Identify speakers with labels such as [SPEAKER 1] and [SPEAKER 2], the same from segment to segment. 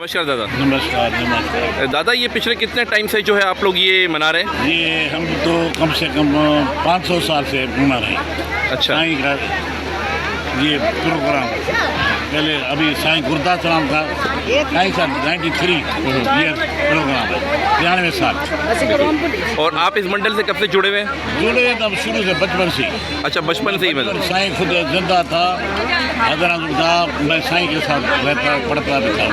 [SPEAKER 1] नमस्कार दादा।
[SPEAKER 2] नमस्कार नमस्कार।
[SPEAKER 1] दादा ये पिछले कितने टाइम से जो है आप लोग ये मना रहे हैं?
[SPEAKER 2] ये हम तो कम से कम 500 साल से मना रहे हैं।
[SPEAKER 1] अच्छा।
[SPEAKER 2] साईं का ये प्रोग्राम पहले अभी साईं गुरदास राम का 93 ईयर प्रोग्राम है, 93 साल।
[SPEAKER 1] और आप इस मंडल से कब से जुड़े हुए हैं?
[SPEAKER 2] जुड़े हैं तब शुरू से, बचपन से।
[SPEAKER 1] अच्छा, बचपन से ही मतलब।
[SPEAKER 2] साईं खुद जिंदा था, हजरत था, मैं साईं के साथ रहता पढ़ता भी था।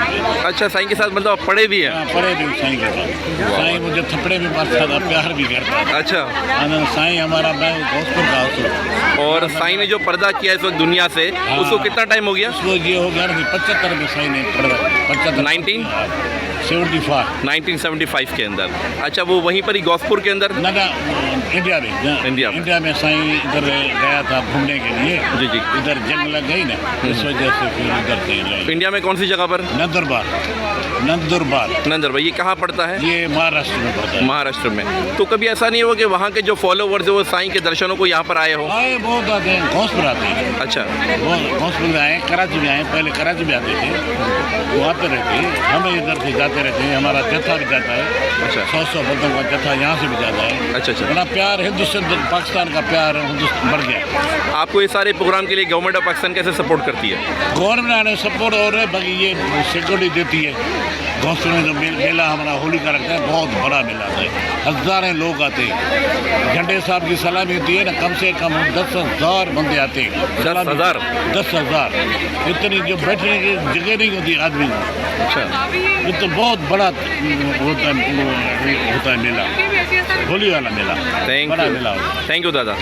[SPEAKER 1] अच्छा, साईं के साथ मतलब आप पढ़े भी हैं?
[SPEAKER 2] पढ़े भी साईं के साथ। साईं मुझे थप्पड़े भी मारता था, प्यार भी करता था।
[SPEAKER 1] अच्छा।
[SPEAKER 2] साईं हमारा, मैं भोजपुर का हूँ।
[SPEAKER 1] और साईं ने जो पर्दा किया इस वक्त दुनिया से, उसको कितना टाइम हो गया?
[SPEAKER 2] उसको ये हो गया 75 में साईं ने पर्दा, 75
[SPEAKER 1] 1975 के अंदर। अच्छा, वो वहीं पर ही गौसपुर के अंदर?
[SPEAKER 2] ना इंडिया में। इंडिया में साईं इधर गया था घूमने के लिए।
[SPEAKER 1] जी जी।
[SPEAKER 2] इधर जंग लग गई ना, इस वजह से फिर उधर से
[SPEAKER 1] इंडिया में कौन सी जगह पर?
[SPEAKER 2] नंदुरबार।
[SPEAKER 1] नंदुरबार। ये कहाँ पड़ता है?
[SPEAKER 2] ये महाराष्ट्र में पड़ता है।
[SPEAKER 1] महाराष्ट्र में। तो कभी ऐसा नहीं हुआ कि वहाँ के जो फॉलोवर्स है वो साईं के दर्शनों को यहाँ पर आए हो?
[SPEAKER 2] आए, बहुत आते हैं, घोसपुर आते हैं।
[SPEAKER 1] अच्छा।
[SPEAKER 2] घोसपुर आए, कराची में आए, पहले कराची में आते थे, वो आते रहते हैं, हमें इधर से जाते रहते हैं, हमारा जत्था भी जाता है।
[SPEAKER 1] अच्छा।
[SPEAKER 2] 100 बंदों का जत्था यहाँ से भी जाता है।
[SPEAKER 1] अच्छा अच्छा।
[SPEAKER 2] बड़ा प्यार, हिंदुस्तान पाकिस्तान का प्यार हिंदुस्तान बढ़ गया।
[SPEAKER 1] आपको ये सारे प्रोग्राम के लिए गवर्नमेंट ऑफ पाकिस्तान कैसे सपोर्ट करती है?
[SPEAKER 2] गवर्नमेंट ने सपोर्ट और बाकी ये सिक्योरिटी देती है। घोसपुर में जो मेला हमारा होली का रखता है, बहुत बड़ा मेला है, हजारों लोग आते हैं। झंडे साहब की सलामी होती है ना, कम से कम 10,000 बंदे आते हैं।
[SPEAKER 1] 10,000?
[SPEAKER 2] 10,000। इतनी जो बैठने की जगह नहीं होती आदमी को।
[SPEAKER 1] अच्छा।
[SPEAKER 2] ये तो बहुत बड़ा होता है मेला, होली वाला मेला, बड़ा मेला होता है।
[SPEAKER 1] थैंक यू दादा।